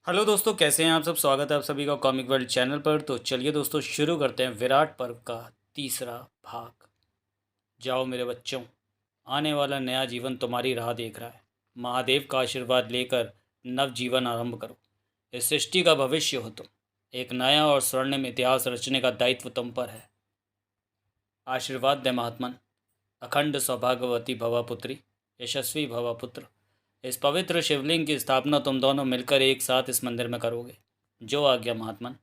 Hello दोस्तों, कैसे हैं आप सब। स्वागत है आप सभी का कॉमिक वर्ल्ड चैनल पर। तो चलिए दोस्तों, शुरू करते हैं विराट पर्व का तीसरा भाग। जाओ मेरे बच्चों, आने वाला नया जीवन तुम्हारी राह देख रहा है। महादेव का आशीर्वाद लेकर नव जीवन आरंभ करो। इस सृष्टि का भविष्य हो तुम। एक नया और स्वर्णिम इतिहास रचने का दायित्व तुम पर है। आशीर्वाद दे महात्मन। अखंड सौभाग्यवती भवा पुत्री, यशस्वी भवा पुत्र। इस पवित्र शिवलिंग की स्थापना तुम दोनों मिलकर एक साथ इस मंदिर में करोगे। जो आज्ञा महात्मन।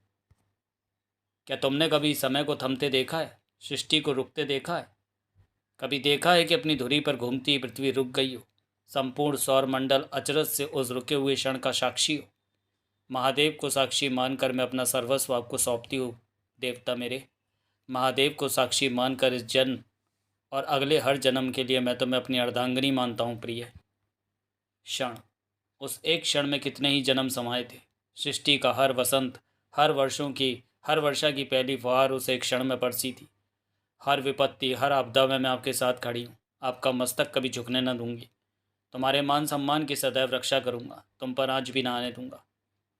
क्या तुमने कभी समय को थमते देखा है, सृष्टि को रुकते देखा है? कभी देखा है कि अपनी धुरी पर घूमती पृथ्वी रुक गई हो, संपूर्ण सौर मंडल अचरज से उस रुके हुए क्षण का साक्षी हो? महादेव को साक्षी मानकर मैं अपना सर्वस्व आपको सौंपती हूँ देवता मेरे। महादेव को साक्षी मानकर इस जन्म और अगले हर जन्म के लिए मैं तुम्हें अपनी अर्धांगिनी मानता हूँ प्रिय। क्षण, उस एक क्षण में कितने ही जन्म समाये थे। सृष्टि का हर वसंत, हर वर्षा की पहली फुहार उस एक क्षण में बरसी थी। हर विपत्ति, हर आपदा में मैं आपके साथ खड़ी हूँ। आपका मस्तक कभी झुकने न दूंगी। तुम्हारे मान सम्मान की सदैव रक्षा करूंगा। तुम पर आँच भी ना आने दूंगा।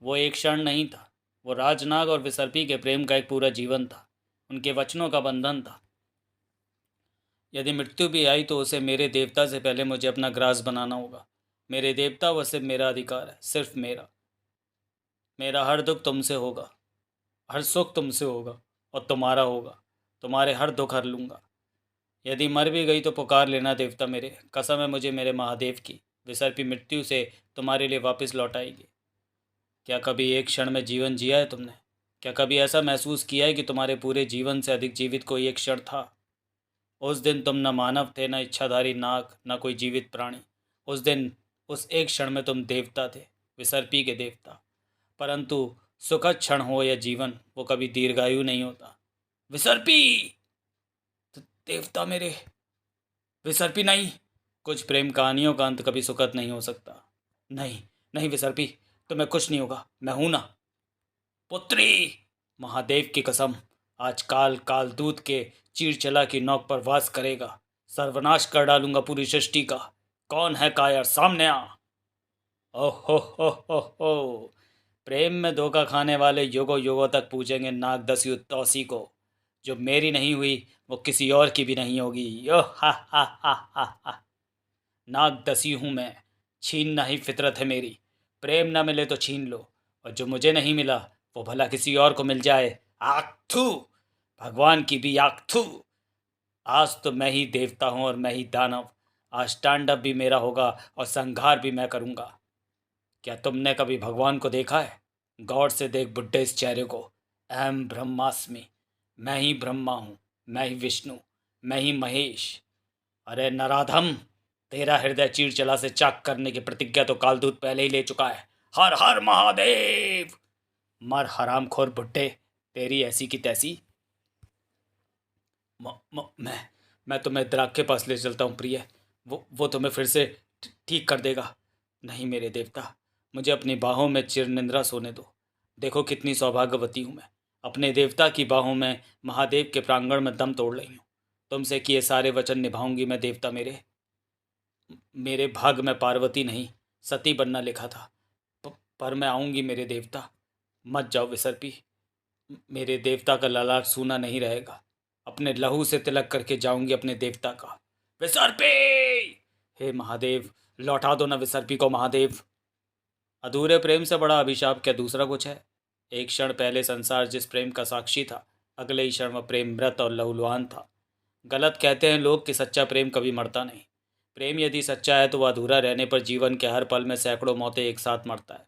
वो एक क्षण नहीं था, वो राजनाग और विसर्पी के प्रेम का एक पूरा जीवन था, उनके वचनों का बंधन था। यदि मृत्यु भी आई तो उसे मेरे देवता से पहले मुझे अपना ग्रास बनाना होगा। मेरे देवता, वह सिर्फ मेरा अधिकार है, सिर्फ मेरा। मेरा हर दुख तुमसे होगा, हर सुख तुमसे होगा और तुम्हारा होगा। तुम्हारे हर दुख हर लूँगा। यदि मर भी गई तो पुकार लेना देवता मेरे। कसम है मुझे मेरे महादेव की, विसर्पी मृत्यु से तुम्हारे लिए वापस लौट आएगी। क्या कभी एक क्षण में जीवन जिया है तुमने? क्या कभी ऐसा महसूस किया है कि तुम्हारे पूरे जीवन से अधिक जीवित कोई एक क्षण था? उस दिन तुम न मानव थे, न इच्छाधारी नाग, न कोई जीवित प्राणी। उस दिन, उस एक क्षण में तुम देवता थे, विसर्पी के देवता। परंतु सुखद क्षण हो या जीवन, वो कभी दीर्घायु नहीं होता। विसर्पी! देवता मेरे, विसर्पी नहीं। कुछ प्रेम कहानियों का अंत कभी सुखद नहीं हो सकता। नहीं, नहीं विसर्पी, तुम्हें कुछ नहीं होगा, मैं हूं ना। पुत्री, महादेव की कसम, आज काल दूत के चीरचला की नोक पर वास करेगा। सर्वनाश कर डालूंगा पूरी सृष्टि का। कौन है कायर, सामने आ। ओहो हो, प्रेम में धोखा खाने वाले युगों युगों तक पूजेंगे नाग दस्यु तौसी को। जो मेरी नहीं हुई वो किसी और की भी नहीं होगी। यो हा। नाग दसी हूँ मैं, छीनना ही फितरत है मेरी। प्रेम न मिले तो छीन लो, और जो मुझे नहीं मिला वो भला किसी और को मिल जाए। आख थू, भगवान की भी आख थू। आज तो मैं ही देवता हूँ और मैं ही दानव। आज तांडव भी मेरा होगा और संहार भी मैं करूँगा। क्या तुमने कभी भगवान को देखा है? गौर से देख बुड्ढे इस चेहरे को। अहम ब्रह्मास्मि, मैं ही ब्रह्मा हूँ, मैं ही विष्णु, मैं ही महेश। अरे नराधम, तेरा हृदय चीरचला से चाक करने की प्रतिज्ञा तो कालदूत पहले ही ले चुका है। हर हर महादेव। मर हरामखोर बुड्ढे, तेरी ऐसी की तैसी। म, म, मैं मैं तुम्हें द्राग के पास ले चलता हूँ प्रिय। वो तुम्हें फिर से ठीक कर देगा। नहीं मेरे देवता, मुझे अपनी बाहों में चिर निंद्रा सोने दो। देखो कितनी सौभाग्यवती हूँ मैं। अपने देवता की बाहों में महादेव के प्रांगण में दम तोड़ रही हूँ। तुमसे किए सारे वचन निभाऊंगी मैं देवता मेरे। मेरे भाग में पार्वती नहीं, सती बनना लिखा था। पर मैं आऊंगी मेरे देवता। मत जाओ विसर्पी। मेरे देवता का ललाट सूना नहीं रहेगा। अपने लहू से तिलक करके जाऊंगी अपने देवता का। विसर्पी! हे महादेव, लौटा दो ना विसर्पी को महादेव। अधूरे प्रेम से बड़ा अभिशाप क्या दूसरा कुछ है? एक क्षण पहले संसार जिस प्रेम का साक्षी था, अगले ही क्षण वह प्रेम मृत और लहूलुहान था। गलत कहते हैं लोग कि सच्चा प्रेम कभी मरता नहीं। प्रेम यदि सच्चा है तो वह अधूरा रहने पर जीवन के हर पल में सैकड़ों मौतें एक साथ मरता है,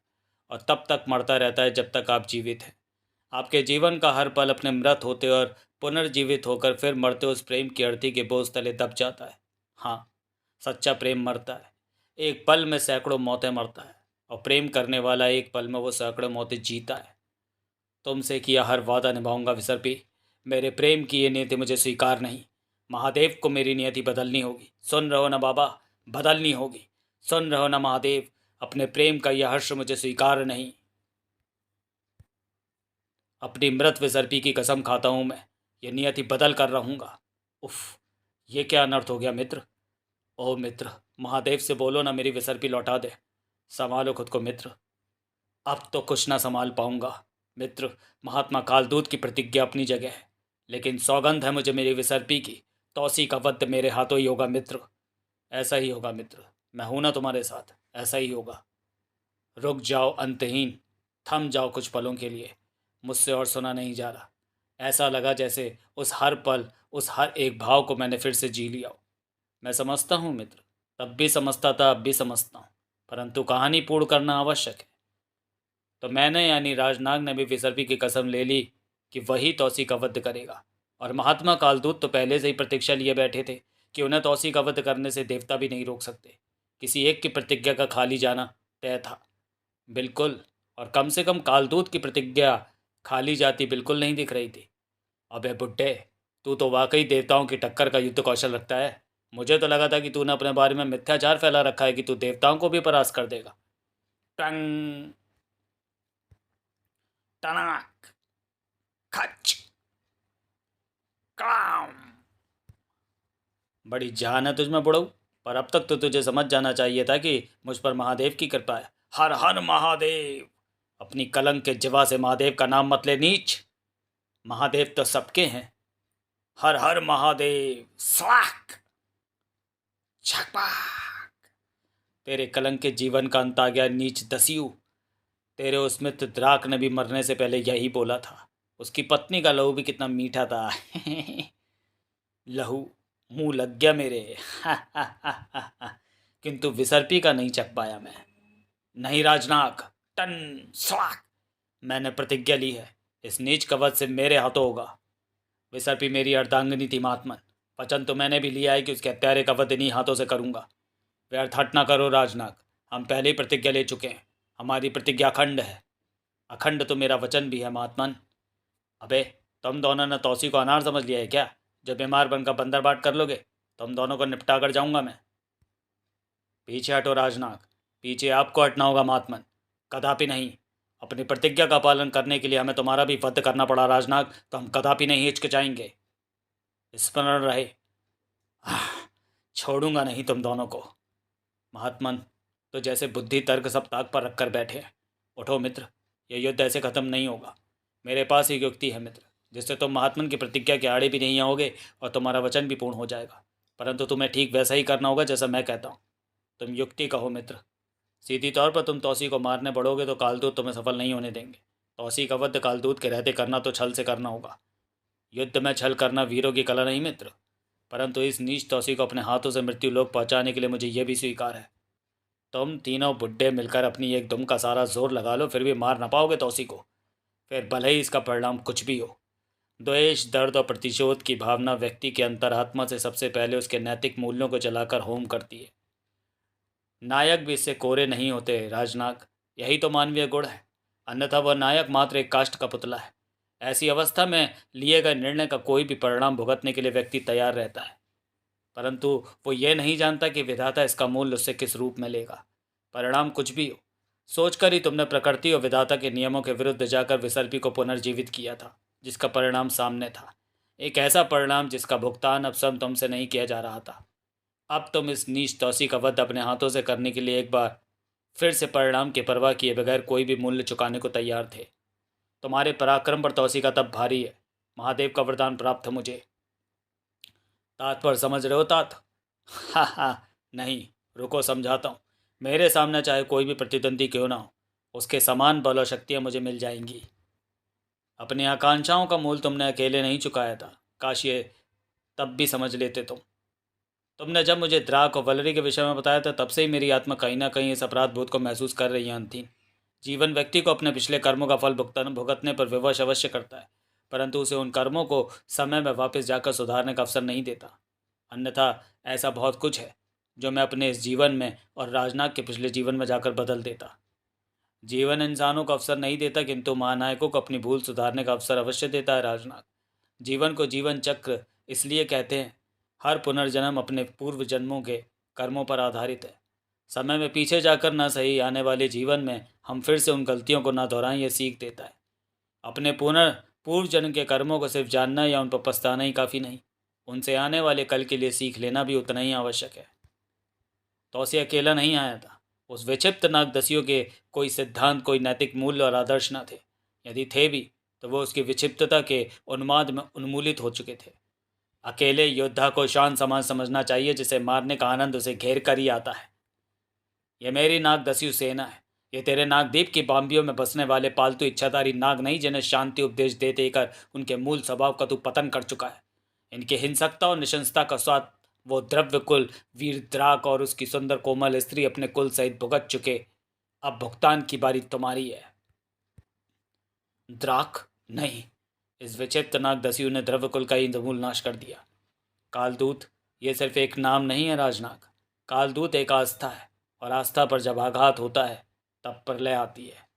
और तब तक मरता रहता है जब तक आप जीवित हैं। आपके जीवन का हर पल अपने मृत होते और पुनर्जीवित होकर फिर मरते उस प्रेम की अर्थी के बोझ तले दब जाता है। हाँ, सच्चा प्रेम मरता है। एक पल में सैकड़ों मौतें मरता है, और प्रेम करने वाला एक पल में वो सैकड़ों मौतें जीता है। तुमसे किया हर वादा निभाऊंगा विसर्पी। मेरे प्रेम की ये नियति मुझे स्वीकार नहीं। महादेव को मेरी नियति बदलनी होगी। सुन रहो ना बाबा, बदलनी होगी। सुन रहो ना महादेव, अपने प्रेम का यह हर्ष मुझे स्वीकार नहीं। अपनी मृत विसर्पी की कसम खाता हूँ मैं, ये नियति बदल कर रहूँगा। उफ, ये क्या अनर्थ हो गया मित्र। ओ मित्र, महादेव से बोलो ना मेरी विसर्पी लौटा दे। संभालो खुद को मित्र। अब तो कुछ ना संभाल पाऊंगा मित्र। महात्मा कालदूत की प्रतिज्ञा अपनी जगह है, लेकिन सौगंध है मुझे मेरी विसर्पी की, तौसी का वध मेरे हाथों ही होगा मित्र। ऐसा ही होगा मित्र, मैं हूं ना तुम्हारे साथ, ऐसा ही होगा। रुक जाओ अंतहीन, थम जाओ कुछ पलों के लिए। मुझसे और सुना नहीं जा रहा। ऐसा लगा जैसे उस हर पल, उस हर एक भाव को मैंने फिर से जी लिया हो। मैं समझता हूँ मित्र, तब भी समझता था, अब भी समझता हूँ, परंतु कहानी पूर्ण करना आवश्यक है। तो मैंने यानी राजनाग ने भी विसर्पी की कसम ले ली कि वही तौसी का वध करेगा। और महात्मा कालदूत तो पहले से ही प्रतीक्षा लिए बैठे थे कि उन्हें तौसी का वध करने से देवता भी नहीं रोक सकते। किसी एक की प्रतिज्ञा का खाली जाना तय था। बिल्कुल। और कम से कम कालदूत की प्रतिज्ञा खाली जाती बिल्कुल नहीं दिख रही थी। अबे बुड्ढे, तू तो वाकई देवताओं की टक्कर का युद्ध कौशल रखता है। मुझे तो लगा था कि तूने अपने बारे में मिथ्याचार फैला रखा है कि तू देवताओं को भी परास्त कर देगा। टंग टनाक खच काम। बड़ी जान है तुझमें बुढ़ऊ, पर अब तक तो तुझे समझ जाना चाहिए था कि मुझ पर महादेव की कृपा है। हर हर महादेव। अपनी कलंक के जिवा से महादेव का नाम मत ले नीच। महादेव तो सबके हैं। हर हर महादेव। स्वाक छकपाक। तेरे कलंक के जीवन का अंत आ गया नीच दस्यु। तेरे उस मित्र द्राक ने भी मरने से पहले यही बोला था। उसकी पत्नी का लहू भी कितना मीठा था। लहू मुंह लग गया मेरे। किंतु विसर्पी का नहीं चख पाया मैं। नहीं राजनाग, टन स्वाक। मैंने प्रतिज्ञा ली है, इस नीच कवच से मेरे हाथों होगा। विसर्पी मेरी अर्धांगिनी थी महात्मन। वचन तो मैंने भी लिया है कि उसके हत्यारे का वध इन्हीं हाथों से करूंगा। व्यर्थ हट ना करो राजनाग, हम पहले ही प्रतिज्ञा ले चुके हैं। हमारी प्रतिज्ञा अखंड है। अखंड तो मेरा वचन भी है महात्मन। अबे, तुम दोनों ने तौसी को अनार समझ लिया है क्या? जब बीमार बनकर बंदर बाट कर लोगे, तुम दोनों को निपटा कर जाऊंगा मैं। पीछे हटो राजनाग, पीछे आपको हटना होगा महात्मन। कदापि नहीं। अपनी प्रतिज्ञा का पालन करने के लिए हमें तुम्हारा भी वध करना पड़ा राजनाग, तो हम कदापि नहीं हिचकिचाएंगे। स्मरण रहे, छोड़ूंगा नहीं तुम दोनों को। महात्मन तो जैसे बुद्धि तर्क सब ताक पर रखकर बैठे हैं। उठो मित्र, यह युद्ध ऐसे खत्म नहीं होगा। मेरे पास एक युक्ति है मित्र, जिससे तुम महात्मन की प्रतिज्ञा के आड़े भी नहीं आओगे और तुम्हारा वचन भी पूर्ण हो जाएगा। परंतु तुम्हें ठीक वैसा ही करना होगा जैसा मैं कहता हूँ। तुम युक्ति कहो मित्र। सीधी तौर पर तुम तौसी को मारने बढ़ोगे तो कालदूत तुम्हें सफल नहीं होने देंगे। तौसी का वध कालदूत के रहते करना तो छल से करना होगा। युद्ध में छल करना वीरों की कला नहीं मित्र, परंतु इस नीच तौसी को अपने हाथों से मृत्यु लोक पहुंचाने के लिए मुझे यह भी स्वीकार है। तुम तीनों बुड्ढे मिलकर अपनी एक दुम का सारा जोर लगा लो, फिर भी मार ना पाओगे तौसी को। फिर भले ही इसका परिणाम कुछ भी हो। द्वेष, दर्द और प्रतिशोध की भावना व्यक्ति के अंतरात्मा से सबसे पहले उसके नैतिक मूल्यों को जलाकर होम करती है। नायक भी इससे कोरे नहीं होते राजनाग, यही तो मानवीय गुण है। अन्यथा वह नायक मात्र एक काष्ठ का पुतला है। ऐसी अवस्था में लिए गए निर्णय का कोई भी परिणाम भुगतने के लिए व्यक्ति तैयार रहता है, परंतु वो ये नहीं जानता कि विधाता इसका मूल्य उससे किस रूप में लेगा। परिणाम कुछ भी हो, सोचकर ही तुमने प्रकृति और विधाता के नियमों के विरुद्ध जाकर विसर्पी को पुनर्जीवित किया था, जिसका परिणाम सामने था। एक ऐसा परिणाम जिसका भुगतान अब स्वयं तुमसे नहीं किया जा रहा था। अब तुम इस नीच तौसी का वध अपने हाथों से करने के लिए एक बार फिर से परिणाम की परवाह किए बगैर कोई भी मूल्य चुकाने को तैयार थे। तुम्हारे पराक्रम पर तौसी का तब भारी है। महादेव का वरदान प्राप्त है मुझे। तात पर समझ रहे हो तात? हा हा, नहीं, रुको समझाता हूँ। मेरे सामने चाहे कोई भी प्रतिद्वंदी क्यों ना हो, उसके समान बल और शक्तियाँ मुझे मिल जाएंगी। अपनी आकांक्षाओं का मूल तुमने अकेले नहीं चुकाया था, काश ये तब भी समझ लेते तुम। तुमने जब मुझे द्राक और वलरी के विषय में बताया था, तब से ही मेरी आत्मा कहीं ना कहीं इस अपराध बोध को महसूस कर रही है अंतिम। जीवन व्यक्ति को अपने पिछले कर्मों का फल भुगतने पर विवश अवश्य करता है, परंतु उसे उन कर्मों को समय में वापस जाकर सुधारने का अवसर नहीं देता। अन्यथा ऐसा बहुत कुछ है जो मैं अपने इस जीवन में और राजनाग के पिछले जीवन में जाकर बदल देता। जीवन इंसानों को अवसर नहीं देता, किंतु महानायकों को अपनी भूल सुधारने का अवसर अवश्य देता है राजनाग। जीवन को जीवन चक्र इसलिए कहते हैं। हर पुनर्जन्म अपने पूर्व जन्मों के कर्मों पर आधारित है। समय में पीछे जाकर ना सही, आने वाले जीवन में हम फिर से उन गलतियों को ना दोहराएं, यह सीख देता है। अपने पूर्व जन्म के कर्मों को सिर्फ जानना या उन पर पछताना ही काफ़ी नहीं, उनसे आने वाले कल के लिए सीख लेना भी उतना ही आवश्यक है। तौसी अकेला नहीं आया था, उस विक्षिप्त नागदस्यु के कोई सिद्धांत, कोई नैतिक मूल्य और आदर्श न थे। यदि थे भी तो वो उसकी विक्षिप्तता के उन्माद में उन्मूलित हो चुके थे। अकेले योद्धा को शांत समाज समझना चाहिए, जिसे मारने का आनंद उसे घेर कर ही आता है। यह मेरी नागदस्यु सेना है। ये तेरे नागद्वीप की बाम्बियों में बसने वाले पालतू इच्छाधारी नाग नहीं, जिन्हें शांति उपदेश दे देकर उनके मूल स्वभाव का तू पतन कर चुका है। इनकी हिंसकता और निशंसता का स्वाद वो द्रव्य कुल वीर द्राक और उसकी सुंदर कोमल स्त्री अपने कुल सहित भुगत चुके। अब भुगतान की बारी तुम्हारी है। द्राक नहीं, इस विचित्र नागदस्यु ने द्रव्यकुल का ही समूल नाश कर दिया। कालदूत ये सिर्फ एक नाम नहीं है राजनाग। कालदूत एक आस्था है, और आस्था पर जब आघात होता है तब प्रलय आती है।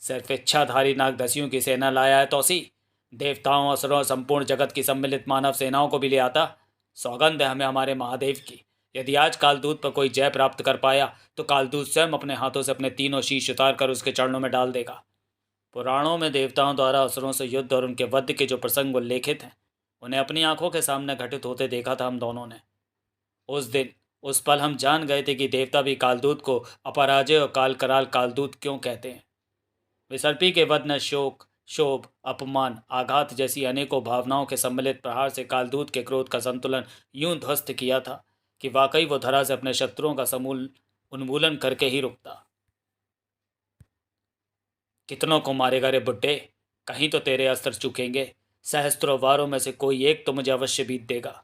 सिर्फ इच्छाधारी नागदस्युओं की सेना लाया है तौसी, देवताओं, असुरों और संपूर्ण जगत की सम्मिलित मानव सेनाओं को भी ले आता। सौगंध है हमें हमारे महादेव की, यदि आज कालदूत पर कोई जय प्राप्त कर पाया तो कालदूत स्वयं अपने हाथों से अपने तीनों शीश उतार कर उसके चरणों में डाल देगा। पुराणों में देवताओं द्वारा असुरों से युद्ध और उनके वध के जो प्रसंग उल्लेखित हैं, उन्हें अपनी आंखों के सामने घटित होते देखा था हम दोनों ने। उस दिन, उस पल हम जान गए थे कि देवता भी कालदूत को अपराजय और काल कराल कालदूत क्यों कहते हैं। विसर्पी के वध ने शोक, शोभ, अपमान, आघात जैसी अनेकों भावनाओं के सम्मिलित प्रहार से कालदूत के क्रोध का संतुलन यूं ध्वस्त किया था कि वाकई वो धरा से अपने शत्रुओं का समूल उन्मूलन करके ही रुकता। कितनों को मारेगा रे बुड्ढे, कहीं तो तेरे अस्त्र चुकेंगे। सहस्त्रों वारों में से कोई एक तो मुझे अवश्य बीत देगा।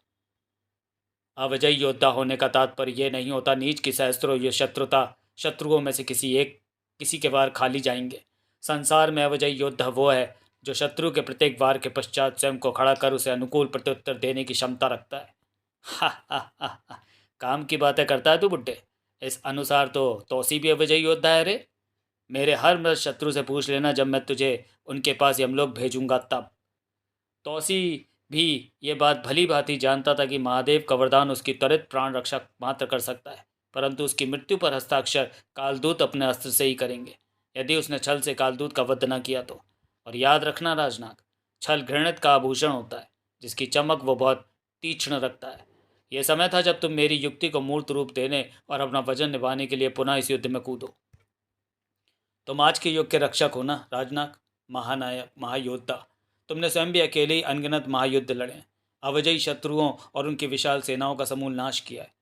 अविजयी योद्धा होने का तात्पर्य यह नहीं होता नीच की सहस्त्रों ये शत्रुओं में से किसी के वार खाली जाएंगे। संसार में अविजयी योद्धा वो है जो शत्रु के प्रत्येक वार के पश्चात स्वयं को खड़ा कर उसे अनुकूल प्रत्युत्तर देने की क्षमता रखता है। हा हा हा हा, काम की बातें करता है तू बुड्ढे। इस अनुसार तो तौसी भी अविजयी योद्धा है रे। मेरे हर मृत शत्रु से पूछ लेना, जब मैं तुझे उनके पास यमलोक भेजूंगा तब। तौसी भी ये बात भली भांति जानता था कि महादेव का वरदान उसकी त्वरित प्राण रक्षा मात्र कर सकता है, परंतु उसकी मृत्यु पर हस्ताक्षर कालदूत अपने अस्त्र से ही करेंगे, यदि उसने छल से कालदूत का वध न किया तो। और याद रखना राजनाग, छल घृणित का आभूषण होता है, जिसकी चमक वो बहुत तीक्ष्ण रखता है। यह समय था जब तुम मेरी युक्ति को मूर्त रूप देने और अपना वजन निभाने के लिए पुनः इस युद्ध में कूदो। तुम आज के युग के रक्षक हो ना राजनाग, महानायक, महायोद्धा। तुमने स्वयं भी अकेले ही अनगिनत महायुद्ध लड़े, अवजयी शत्रुओं और उनकी विशाल सेनाओं का समूल नाश किया है।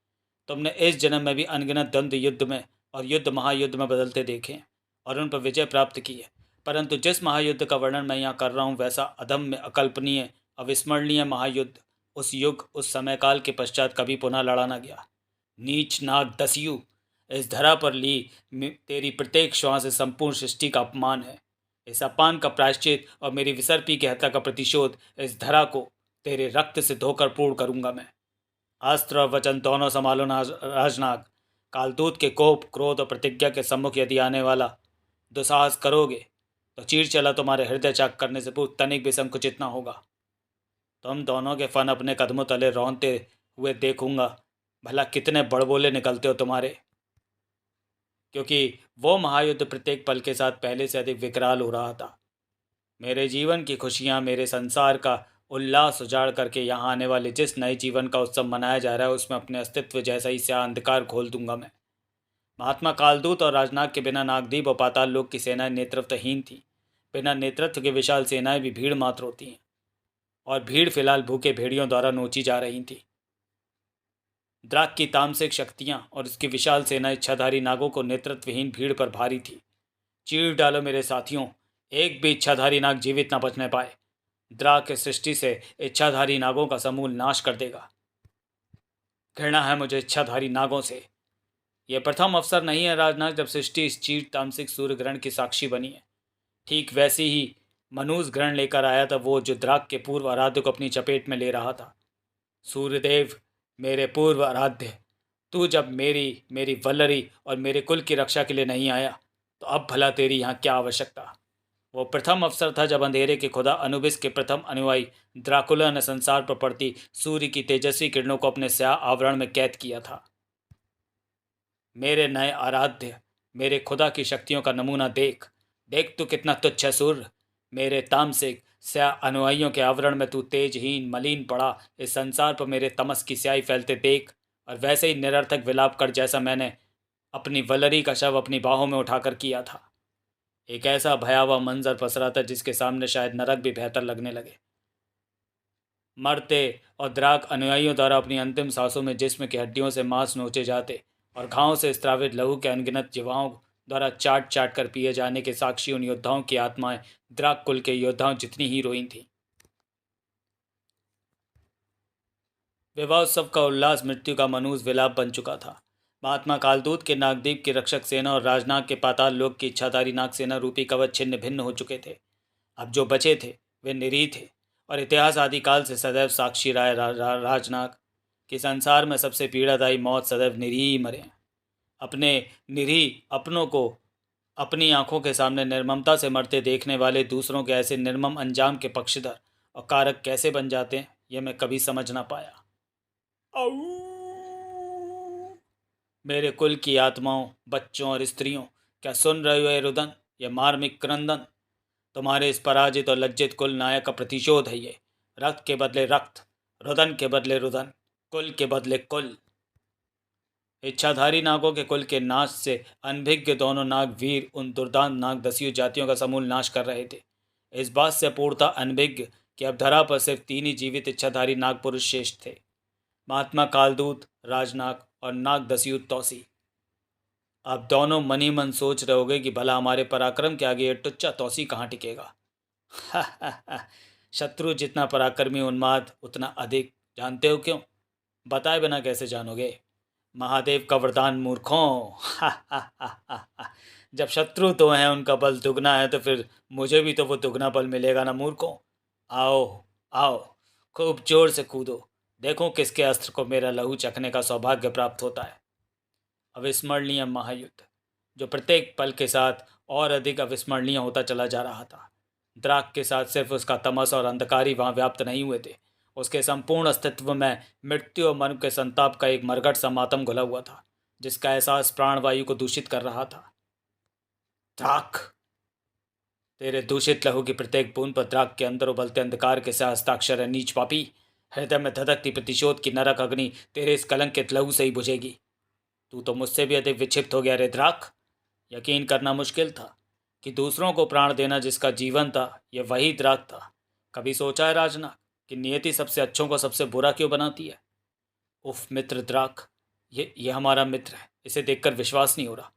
तुमने इस जन्म में भी अनगिनत द्वंद्व युद्ध में और युद्ध महायुद्ध में बदलते देखे और उन पर विजय प्राप्त की है। परंतु जिस महायुद्ध का वर्णन मैं यहाँ कर रहा हूँ, वैसा अदम्य, अकल्पनीय, अविस्मरणीय महायुद्ध उस युग, उस समय काल के पश्चात कभी पुनः लड़ा न गया। नीच नाग दस्यु, इस धरा पर ली तेरी प्रत्येक श्वास इस संपूर्ण सृष्टि का अपमान है। इस अपमान का प्रायश्चित और मेरी विसर्पी की हत्या का प्रतिशोध इस धरा को तेरे रक्त से धोकर पूर्ण करूंगा मैं। अस्त्र और वचन दोनों संभालो राजनाग। कालदूत के कोप, क्रोध और प्रतिज्ञा के सम्मुख यदि आने वाला दुस्साहस करोगे तो चीर चला तुम्हारे हृदय चाक करने से पूर्व तनिक भी संकुचित न होगा। तुम दोनों के फन अपने कदमों तले रौंदते हुए देखूंगा, भला कितने बड़बोले निकलते हो तुम्हारे। क्योंकि वो महायुद्ध प्रत्येक पल के साथ पहले से अधिक विकराल हो रहा था। मेरे जीवन की खुशियाँ, मेरे संसार का उल्लास उजाड़ करके यहाँ आने वाले जिस नए जीवन का उत्सव मनाया जा रहा है, उसमें अपने अस्तित्व जैसा ही स्या अंधकार खोल दूंगा मैं। महात्मा कालदूत और राजनाग के बिना नागदीप और पाताल लोक की सेनाएं नेतृत्वहीन थी। बिना नेतृत्व के विशाल सेनाएं भी भीड़ मात्र होती हैं, और भीड़ फिलहाल भूखे भेड़ियों द्वारा नोची जा रही थी। द्राक की तामसिक शक्तियां और उसकी विशाल सेना इच्छाधारी नागों को नेतृत्वहीन भीड़ पर भारी थी। चीर डालो मेरे साथियों, एक भी इच्छाधारी नाग जीवित न बचने पाए। द्राक की सृष्टि से इच्छाधारी नागों का समूल नाश कर देगा। घृणा है मुझे इच्छाधारी नागों से। यह प्रथम अवसर नहीं है राजनाग जब सृष्टि इस चीर तामसिक सूर्य ग्रहण की साक्षी बनी है। ठीक वैसी ही मनुज ग्रहण लेकर आया था वो, जो द्राक के पूर्व आराध्य को अपनी चपेट में ले रहा था। सूर्यदेव, मेरे पूर्व आराध्य, तू जब मेरी वल्लरी और मेरे कुल की रक्षा के लिए नहीं आया तो अब भला तेरी यहाँ क्या आवश्यकता। वो प्रथम अवसर था जब अंधेरे के खुदा अनुबिस के प्रथम अनुयायी द्राकुला ने संसार पर पड़ती सूर्य की तेजस्वी किरणों को अपने स्याह आवरण में कैद किया था। मेरे नए आराध्य, मेरे खुदा की शक्तियों का नमूना देख। देख तू कितना तुच्छ है सूर्य। मेरे तामसिक स्या अनुयायियों के आवरण में तू तेजहीन, मलिन पड़ा इस संसार पर मेरे तमस की स्याही फैलते देख, और वैसे ही निरर्थक विलाप कर जैसा मैंने अपनी वलरी का शव अपनी बाहों में उठाकर किया था। एक ऐसा भयावह मंजर पसरा था जिसके सामने शायद नरक भी बेहतर लगने लगे। मरते और द्राक अनुयायियों द्वारा अपनी अंतिम सांसों में जिस्म की हड्डियों से मांस नोचे जाते और घावों से स्त्रावित लहू के अनगिनत जीवाओं द्वारा चाट चाट कर पिए जाने के साक्षी उन योद्धाओं की आत्माएं द्राक कुल के योद्धाओं जितनी ही रोईं थीं। विवाह उत्सव का उल्लास मृत्यु का मनूस विलाप बन चुका था। महात्मा कालदूत के नागदीप की रक्षक सेना और राजनाग के पाताल लोक की इच्छाधारी नाग सेना रूपी कवच छिन्न भिन्न हो चुके थे। अब जो बचे थे वे निरीह थे और इतिहास आदिकाल से सदैव साक्षी रहा है राजनाग कि संसार में सबसे पीड़ादायी मौत सदैव निरीह ही मरे। अपने निरीह अपनों को अपनी आंखों के सामने निर्ममता से मरते देखने वाले दूसरों के ऐसे निर्मम अंजाम के पक्षधर और कारक कैसे बन जाते हैं, यह मैं कभी समझ ना पाया। मेरे कुल की आत्माओं, बच्चों और स्त्रियों, क्या सुन रहे हो ये रुदन, यह मार्मिक क्रंदन? तुम्हारे इस पराजित और लज्जित कुल नायक का प्रतिशोध है ये। रक्त के बदले रक्त, रुदन के बदले रुदन, कुल के बदले कुल। इच्छाधारी नागों के कुल के नाश से अनभिज्ञ दोनों नाग वीर उन दुर्दांत नाग दस्यु जातियों का समूल नाश कर रहे थे। इस बात से पूर्णतः अनभिज्ञ कि अब धरा पर सिर्फ 3 ही जीवित इच्छाधारी नाग पुरुष शेष थे, महात्मा कालदूत, राजनाग और नाग दस्यु तौसी। आप दोनों मनी मन सोच रहे होगे कि भला हमारे पराक्रम के आगे ये टुच्चा तौसी कहाँ टिकेगा। शत्रु जितना पराक्रमी उन्माद उतना अधिक। जानते हो क्यों? बताए बिना कैसे जानोगे? महादेव का वरदान मूर्खों। जब शत्रु तो हैं उनका बल दुगना है तो फिर मुझे भी तो वो दुगना बल मिलेगा ना मूर्खों। आओ आओ, खूब जोर से कूदो, देखो किसके अस्त्र को मेरा लहू चखने का सौभाग्य प्राप्त होता है। अविस्मरणीय महायुद्ध जो प्रत्येक पल के साथ और अधिक अविस्मरणीय होता चला जा रहा था। द्राक के साथ सिर्फ उसका तमस और अंधकार ही वहाँ व्याप्त नहीं हुए थे, उसके संपूर्ण अस्तित्व में मृत्यु और मनु के संताप का एक मरघट सा मातम घुला हुआ था, जिसका एहसास प्राणवायु को दूषित कर रहा था। द्राक, तेरे दूषित लहू की प्रत्येक बूंद पर द्राक के अंदर उबलते अंधकार के साथ हस्ताक्षर है नीच पापी। हृदय में धधकती प्रतिशोध की नरक अग्नि तेरे इस कलंकित लहू से ही बुझेगी। तू तो मुझसे भी अधिक विक्षिप्त हो गया रे द्राक। यकीन करना मुश्किल था कि दूसरों को प्राण देना जिसका जीवन था यह वही द्राक था। कभी सोचा है राजनाग कि नियति सबसे अच्छों को सबसे बुरा क्यों बनाती है? उफ मित्र द्राक, ये हमारा मित्र है, इसे देखकर विश्वास नहीं हो रहा।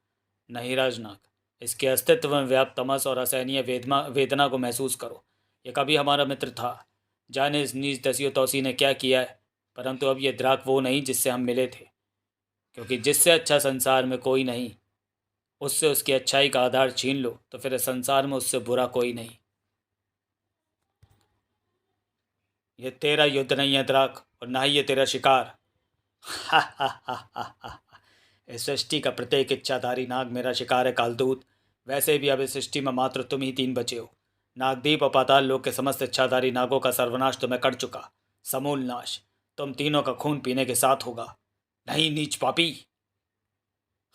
नहीं राजनाग, इसके अस्तित्व में व्याप्त तमस और असहनीय वेदना को महसूस करो। ये कभी हमारा मित्र था। जाने इस नीच दस्यु तौसी ने क्या किया है, परंतु अब ये द्राक वो नहीं जिससे हम मिले थे, क्योंकि जिससे अच्छा संसार में कोई नहीं, उससे उसकी अच्छाई का आधार छीन लो तो फिर संसार में उससे बुरा कोई नहीं। ये तेरा युद्ध नहीं है द्राक, और ना ही ये तेरा शिकार। हा हा हा हा हा। इस सृष्टि का प्रत्येक इच्छाधारी नाग मेरा शिकार है कालदूत। वैसे भी अब इस सृष्टि में मात्र तुम ही 3 बचे हो। नागदीप और पाताल लोक के समस्त इच्छाधारी नागों का सर्वनाश तुम्हें कर चुका, समूल नाश तुम तीनों का खून पीने के साथ होगा। नहीं नीच पापी।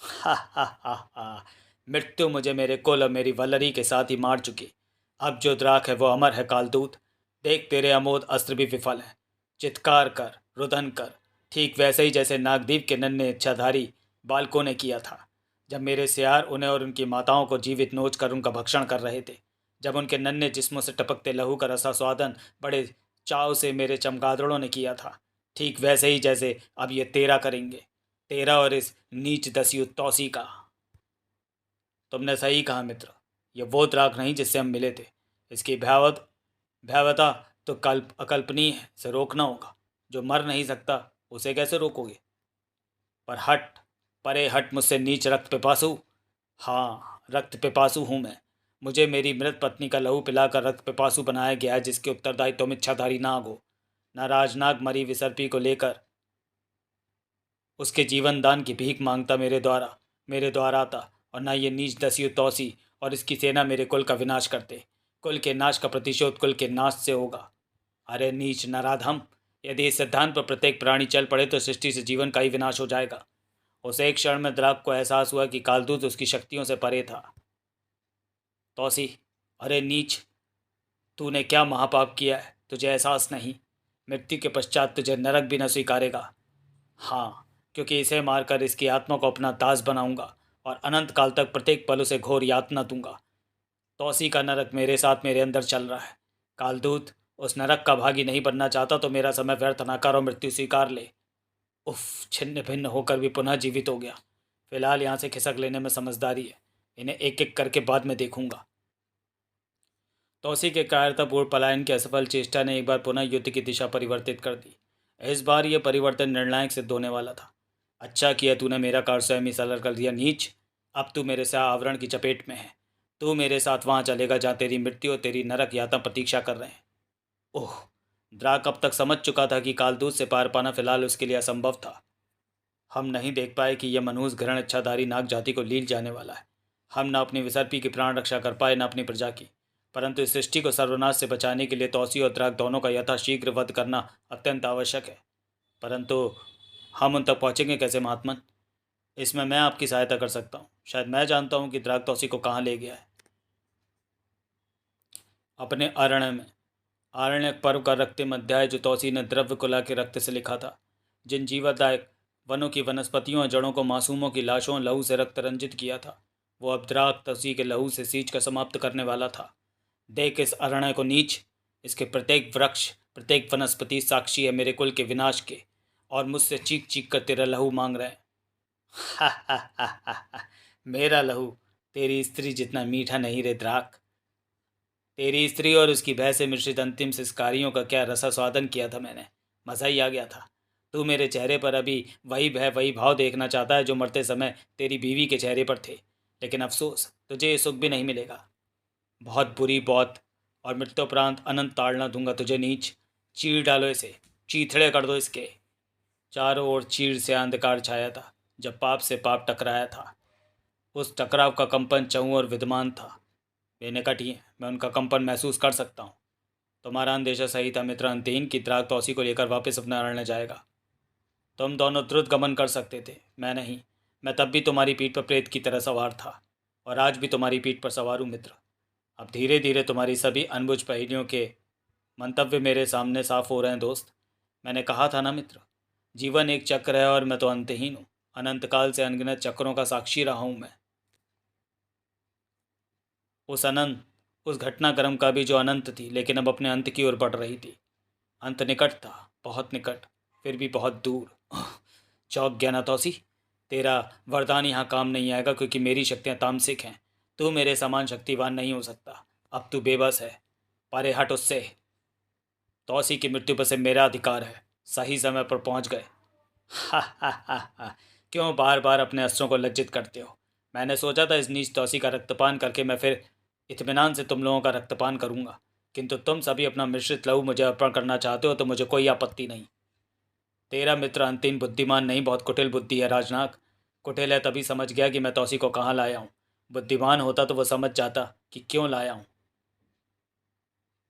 हा हा हा हा। मृत्यु मुझे मेरे कुल और मेरी वल्लरी के साथ ही मार चुकी। अब जो द्राक है वो अमर है कालदूत। देख तेरे अमोद अस्त्र भी विफल हैं। चित्कार कर, रुदन कर, ठीक वैसे ही जैसे नागदीप के नन्हे इच्छाधारी बालकों ने किया था, जब मेरे सियार उन्हें और उनकी माताओं को जीवित नोच कर उनका भक्षण कर रहे थे, जब उनके नन्हे जिस्मों से टपकते लहू का रसास्वादन बड़े चाव से मेरे चमगादड़ों ने किया था, ठीक वैसे ही जैसे अब ये तेरा करेंगे, तेरा और इस नीच दस्यु तौसी का। तुमने सही कहा मित्र, ये वो द्राक नहीं जिससे हम मिले थे। इसकी भयावता तो अकल्पनीय है, इसे रोकना होगा। जो मर नहीं सकता उसे कैसे रोकोगे? पर हट, परे हट मुझसे नीच रक्त पिपासु। हाँ, रक्त पिपासु हूँ मैं। मुझे मेरी मृत पत्नी का लहू पिलाकर रक्त पिपासु बनाया गया है, जिसके उत्तरदायी तुम इच्छाधारी नाग हो। न राजनाग मरी विसर्पी को लेकर उसके जीवन दान की भीख मांगता मेरे द्वारा आता, और न ये नीच दस्यु तौसी और इसकी सेना मेरे कुल का विनाश करते। कुल के नाश का प्रतिशोध कुल के नाश से होगा। अरे नीच नराधम, यदि इस सिद्धांत पर प्रत्येक प्राणी चल पड़े तो सृष्टि से जीवन का ही विनाश हो जाएगा। उस एक क्षण में द्राक को एहसास हुआ कि कालदूत उसकी शक्तियों से परे था। तौसी, अरे नीच, तूने क्या महापाप किया है, तुझे एहसास नहीं? मृत्यु के पश्चात तुझे नरक भी न स्वीकारेगा। हाँ, क्योंकि इसे मारकर इसकी आत्मा को अपना दास बनाऊंगा और अनंत काल तक प्रत्येक पल उसे घोर यातना दूंगा। तौसी का नरक मेरे साथ मेरे अंदर चल रहा है। कालदूत, उस नरक का भागी नहीं बनना चाहता तो मेरा समय व्यर्थ ना कर और मृत्यु स्वीकार ले। उफ, छिन्न भिन्न होकर भी पुनः जीवित हो गया। फिलहाल यहाँ से खिसक लेने में समझदारी है। इन्हें एक एक करके बाद में देखूंगा। तौसी के कायरतापूर्ण पलायन की असफल चेष्टा ने एक बार पुनः युद्ध की दिशा परिवर्तित कर दी। इस बार यह परिवर्तन निर्णायक सिद्ध होने वाला था। अच्छा किया तूने मेरा कार स्वयं ही सलर कर दिया नीच। अब तू मेरे से आवरण की चपेट में है। तू मेरे साथ वहां चलेगा जहाँ तेरी मृत्यु और तेरी नरक यातना प्रतीक्षा कर रहे हैं। ओह, द्राक अब तक समझ चुका था कि कालदूत से पार पाना फिलहाल उसके लिए असंभव था। हम नहीं देख पाए कि यह मनुष्य घृण इच्छाधारी नाग जाति को लील जाने वाला है। हम न अपनी विसर्पी की प्राण रक्षा कर पाए, न अपनी प्रजा की। परंतु इस सृष्टि को सर्वनाश से बचाने के लिए तौसी और द्राक दोनों का यथाशीघ्र वध करना अत्यंत आवश्यक है। परंतु हम उन तक पहुँचेंगे कैसे महात्मन? इसमें मैं आपकी सहायता कर सकता हूँ। शायद मैं जानता हूँ कि द्राक तौसी को कहाँ ले गया है। अपने अरण्य में आरण्यक पर्व का रक्तिम अध्याय जो तौसी ने द्रव्य कुला के रक्त से लिखा था। जिन जीवदायक वनों की वनस्पतियों और जड़ों को मासूमों की लाशों और लहू से रक्त रंजित किया था, वो अब द्राक तौसी के लहू से सींच कर समाप्त करने वाला था। देख इस अरण्य को नीच। इसके प्रत्येक वृक्ष, प्रत्येक वनस्पति साक्षी है मेरे कुल के विनाश के, और मुझसे चीख चीख कर तेरा लहू मांग रहे हैं। हा हा हा हा हा। मेरा लहू तेरी स्त्री जितना मीठा नहीं रे द्राक। तेरी स्त्री और उसकी भय से मिश्रित अंतिम संस्कारियों का क्या रसास्वादन किया था मैंने। मज़ा ही आ गया था। तू मेरे चेहरे पर अभी वही भय वही भाव देखना चाहता है जो मरते समय तेरी बीवी के चेहरे पर थे। लेकिन अफसोस, तुझे ये सुख भी नहीं मिलेगा। बहुत बुरी मौत और मृत्युपरांत अनंत ताड़ना दूंगा तुझे नीच। चीर डालो इसे, चीथड़े कर दो इसके। चारों ओर चीर से अंधकार छाया था। जब पाप से पाप टकराया था, उस टकराव का कंपन चहुं और विद्यमान था। वे निकट ही हैं, मैं उनका कंपन महसूस कर सकता हूँ। तुम्हारा अंदेशा सही था मित्र अंतहीन कि द्राक तौसी को लेकर वापस अपने अरण्य जाएगा। तुम दोनों द्रुत गमन कर सकते थे, मैं नहीं। मैं तब भी तुम्हारी पीठ पर प्रेत की तरह सवार था, और आज भी तुम्हारी पीठ पर सवार हूँ मित्र। अब धीरे धीरे तुम्हारी सभी अनबुझ पहेलियों के मंतव्य मेरे सामने साफ हो रहे हैं दोस्त। मैंने कहा था ना मित्र, जीवन एक चक्र है और मैं तो अंतहीन हूँ। अनंत काल से अनगिनत चक्रों का साक्षी रहा हूँ मैं। उस घटनाक्रम का भी जो अनंत थी, लेकिन अब अपने अंत की ओर बढ़ रही थी। अंत निकट था, बहुत निकट, फिर भी बहुत दूर। चौक गया ना तौसी। तेरा वरदान यहाँ काम नहीं आएगा क्योंकि मेरी शक्तियाँ तामसिक हैं। तू मेरे समान शक्तिवान नहीं हो सकता। अब तू बेबस है। परे हट उससे। तौसी की मृत्यु पर से मेरा अधिकार है। सही समय पर पहुँच गए। हा हा हा हा। क्यों बार बार अपने अस्त्रों को लज्जित करते हो? मैंने सोचा था इस नीच तौसी का रक्तपान करके मैं फिर इत्मीनान से तुम लोगों का रक्तपान करूंगा, किंतु तुम सभी अपना मिश्रित लहू मुझे अर्पण करना चाहते हो तो मुझे कोई आपत्ति नहीं। तेरा मित्र अंतिम बुद्धिमान नहीं, बहुत कुटिल बुद्धि है राजनाग। कुटिल है तभी समझ गया कि मैं तौसी को कहाँ लाया हूँ। बुद्धिमान होता तो वह समझ जाता कि क्यों लाया हूँ।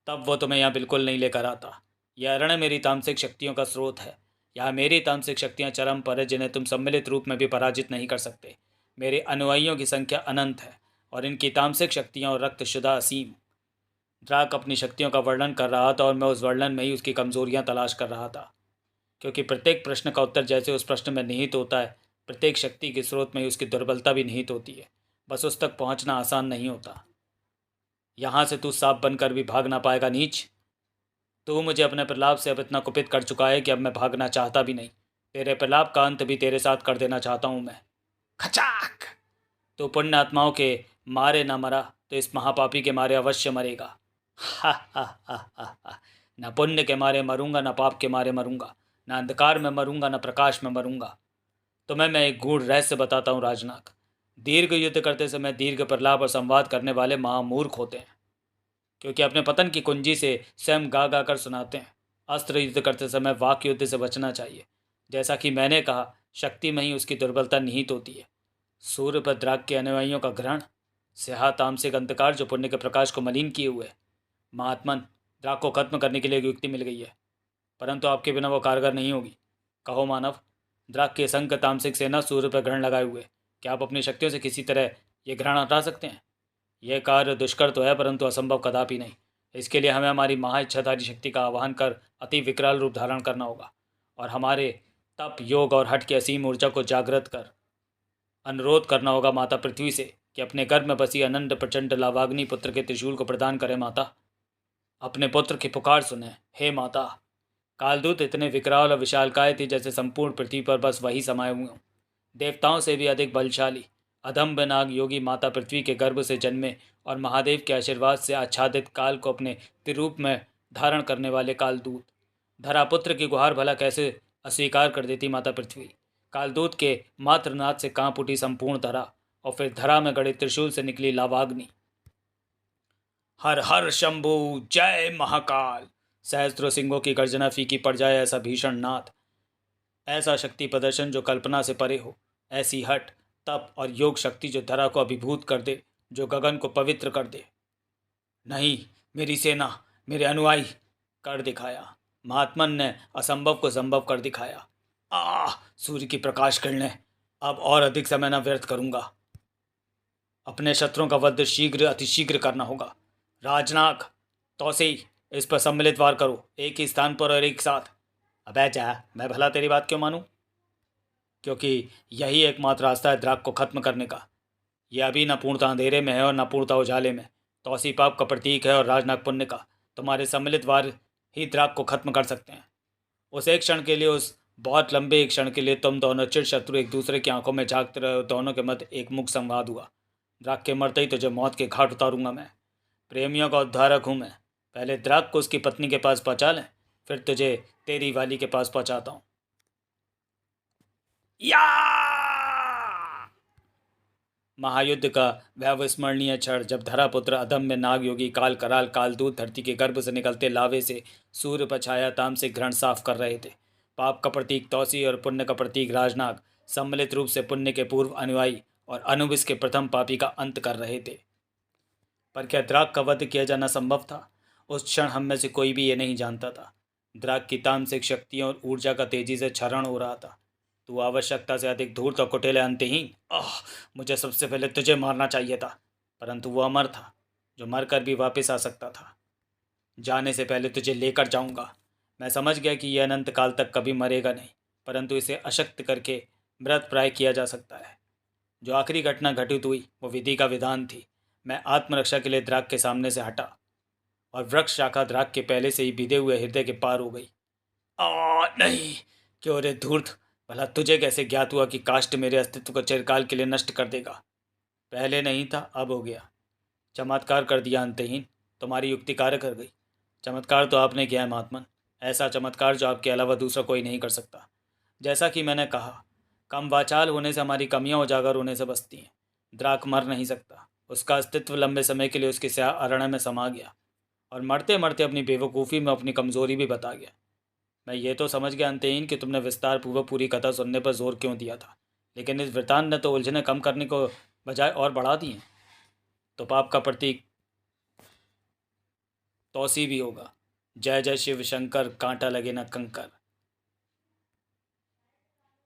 तब वो तुम्हें यहाँ बिल्कुल नहीं लेकर आता। यह अरण्य मेरी तामसिक शक्तियों का स्रोत है। यहाँ मेरी तामसिक शक्तियाँ चरम पर है जिन्हें तुम सम्मिलित रूप में भी पराजित नहीं कर सकते। मेरे अनुयायियों की संख्या अनंत है और इनकी तामसिक शक्तियाँ और रक्त शुदा असीम। ड्राक अपनी शक्तियों का वर्णन कर रहा था और मैं उस वर्णन में ही उसकी कमजोरियां तलाश कर रहा था, क्योंकि प्रत्येक प्रश्न का उत्तर जैसे उस प्रश्न में निहित होता है, प्रत्येक शक्ति के स्रोत में ही उसकी दुर्बलता भी निहित होती है। बस उस तक पहुंचना आसान नहीं होता। यहाँ से तू सांप बनकर भी भाग ना पाएगा नीच। तू मुझे अपने प्रलाप से अब इतना कुपित कर चुका है कि अब मैं भागना चाहता भी नहीं। तेरे प्रलाप का अंत भी तेरे साथ कर देना चाहता हूँ मैं। खचाक। तो पुण्य आत्माओं के मारे न मरा तो इस महापापी के मारे अवश्य मरेगा। हा हा हा हा हा। न पुण्य के मारे मरूंगा, न पाप के मारे मरूंगा, न अंधकार में मरूंगा, न प्रकाश में मरूंगा। तुम्हें मैं एक गूढ़ रहस्य बताता हूँ राजनाग। दीर्घ युद्ध करते समय दीर्घ प्रलाप और संवाद करने वाले महामूर्ख होते हैं, क्योंकि अपने पतन की कुंजी से स्वयं गा गा कर सुनाते हैं। अस्त्र युद्ध करते समय वाक युद्ध से बचना चाहिए। जैसा कि मैंने कहा, शक्ति में ही उसकी दुर्बलता निहित होती है। सूर्य पर द्राग के अनुयायियों का ग्रहण, स्याह तामसिक अंधकार जो पुण्य के प्रकाश को मलिन किए हुए। महात्मन, द्राग को खत्म करने के लिए एक युक्ति मिल गई है, परंतु आपके बिना वो कारगर नहीं होगी। कहो मानव। द्राग के संग तामसिक सेना सूर्य पर ग्रहण लगाए हुए। क्या आप अपनी शक्तियों से किसी तरह ये ग्रहण हटा सकते हैं? यह कार्य दुष्कर तो है, परंतु असंभव कदापि नहीं। इसके लिए हमें हमारी महा इच्छाधारी शक्ति का आह्वान कर अति विकराल रूप धारण करना होगा, और हमारे तप, योग और हठ की असीम ऊर्जा को जागृत कर अनुरोध करना होगा माता पृथ्वी से कि अपने गर्भ में बसी अनंत प्रचंड लावाग्नि पुत्र के त्रिशूल को प्रदान करें माता। अपने पुत्र की पुकार सुने हे माता। कालदूत इतने विकराल और विशालकाय थे जैसे संपूर्ण पृथ्वी पर बस वही समाये हुए हों। देवताओं से भी अधिक बलशाली अधम्ब नाग योगी माता पृथ्वी के गर्भ से जन्मे और महादेव के आशीर्वाद से आच्छादित काल को अपने त्रिरूप में धारण करने वाले कालदूत। धरापुत्र की गुहार भला कैसे अस्वीकार कर देती माता पृथ्वी। कालदूत के मात्र नाद से कांप उठी संपूर्ण धरा और फिर धरा में गड़े त्रिशूल से निकली लावाग्नि। हर हर शंभु जय महाकाल। सहस्त्रों सिंहों की गर्जना फीकी पड़ जाए ऐसा भीषण नाद, ऐसा शक्ति प्रदर्शन जो कल्पना से परे हो, ऐसी हट तप और योग शक्ति जो धरा को अभिभूत कर दे, जो गगन को पवित्र कर दे। नहीं, मेरी सेना, मेरे अनुयायी, कर दिखाया। महात्मन ने असंभव को संभव कर दिखाया। सूर्य की प्रकाश किरणें, अब और अधिक समय न व्यर्थ करूंगा। अपने शत्रुओं का वध शीघ्र अतिशीघ्र करना होगा। राजनाग, तौसी, इस पर सम्मिलित वार करो, एक ही स्थान पर और एक साथ। अबे जा, मैं भला तेरी बात क्यों मानूं? क्योंकि यही एकमात्र रास्ता है द्राग को खत्म करने का। यह अभी न पूर्णता अंधेरे में है और न पूर्णता उजाले में। तौसी पाप का प्रतीक है और राजनाग पुण्य का। तुम्हारे सम्मिलित वार ही द्राग को खत्म कर सकते हैं। उस एक क्षण के लिए, उस बहुत लंबे एक क्षण के लिए तुम दोनों चिर शत्रु एक दूसरे की आंखों में झांकते रहे। दोनों के मध्य एक मुख संवाद हुआ। द्राग के मरते ही तुझे मौत के घाट उतारूंगा मैं। प्रेमियों का उद्धारक हूँ मैं। पहले द्राग को उसकी पत्नी के पास पहुँचा लें, फिर तुझे तेरी वाली के पास पहुँचाता हूँ। या महायुद्ध का वह अविस्मरणीय क्षण जब धरापुत्र अधम्य नाग योगी काल कराल कालदूत धरती के गर्भ से निकलते लावे से सूर्य पर छाया ताम से ग्रहण साफ कर रहे थे। पाप का प्रतीक तौसी और पुण्य का प्रतीक राजनाग सम्मिलित रूप से पुण्य के पूर्व अनुयायी और अनुबिस के प्रथम पापी का अंत कर रहे थे। पर क्या द्राग का वध किया जाना संभव था? उस क्षण हम में से कोई भी ये नहीं जानता था। द्राग की तामसिक शक्तियों और ऊर्जा का तेजी से क्षरण हो रहा था। तू आवश्यकता से अधिक धूर्त और कुटिल अंतहीन। मुझे सबसे पहले तुझे मारना चाहिए था, परंतु वो अमर था जो मरकर भी वापस आ सकता था। जाने से पहले तुझे लेकर जाऊंगा। मैं समझ गया कि यह अनंत काल तक कभी मरेगा नहीं, परंतु इसे अशक्त करके मृत प्राय किया जा सकता है। जो आखिरी घटना घटित हुई वो विधि का विधान थी। मैं आत्मरक्षा के लिए द्राग के सामने से हटा और वृक्ष शाखा द्राग के पहले से ही बिधे हुए हृदय के पार हो गई। नहीं, क्यों रे धूर्त, भला तुझे कैसे ज्ञात हुआ कि काष्ठ मेरे अस्तित्व को चिरकाल के लिए नष्ट कर देगा? पहले नहीं था, अब हो गया। चमत्कार कर दिया अंतहीन, तुम्हारी युक्ति कार्य कर गई। चमत्कार तो आपने किया है महात्मन, ऐसा चमत्कार जो आपके अलावा दूसरा कोई नहीं कर सकता। जैसा कि मैंने कहा, कम वाचाल होने से हमारी कमियां उजागर होने से बसती हैं। द्राक मर नहीं सकता, उसका अस्तित्व लंबे समय के लिए उसके स्याह अरण्य में समा गया और मरते मरते अपनी बेवकूफ़ी में अपनी कमज़ोरी भी बता गया। मैं ये तो समझ गया अंतहीन कि तुमने विस्तार पूर्वक पूरी कथा सुनने पर जोर क्यों दिया था, लेकिन इस वृतांत ने तो उलझने कम करने को बजाय और बढ़ा दी हैं। तो पाप का प्रतीक तौसी भी होगा। जय जय शिव शंकर, कांटा लगे न कंकर।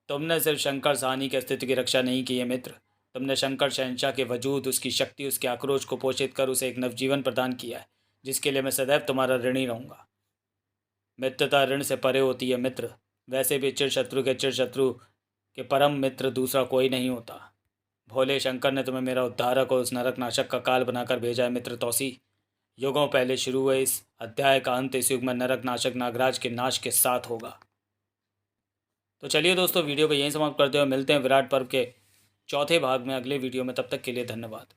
तुमने सिर्फ शंकर साहनी के अस्तित्व की रक्षा नहीं की है मित्र, तुमने शंकर शहंशाह के वजूद, उसकी शक्ति, उसके आक्रोश को पोषित कर उसे एक नवजीवन प्रदान किया है, जिसके लिए मैं सदैव तुम्हारा ऋणी रहूँगा। मित्रता ऋण से परे होती है मित्र। वैसे भी चिर शत्रु के परम मित्र दूसरा कोई नहीं होता। भोले शंकर ने तुम्हें मेरा उद्धारक और उस नरक नाशक का काल बनाकर भेजा है मित्र तौसी। युगों पहले शुरू हुए इस अध्याय का अंत इस युग में नरक नाशक नागराज के नाश के साथ होगा। तो चलिए दोस्तों, वीडियो को यहीं समाप्त करते हुए मिलते हैं विराट पर्व के चौथे भाग में अगले वीडियो में। तब तक के लिए धन्यवाद।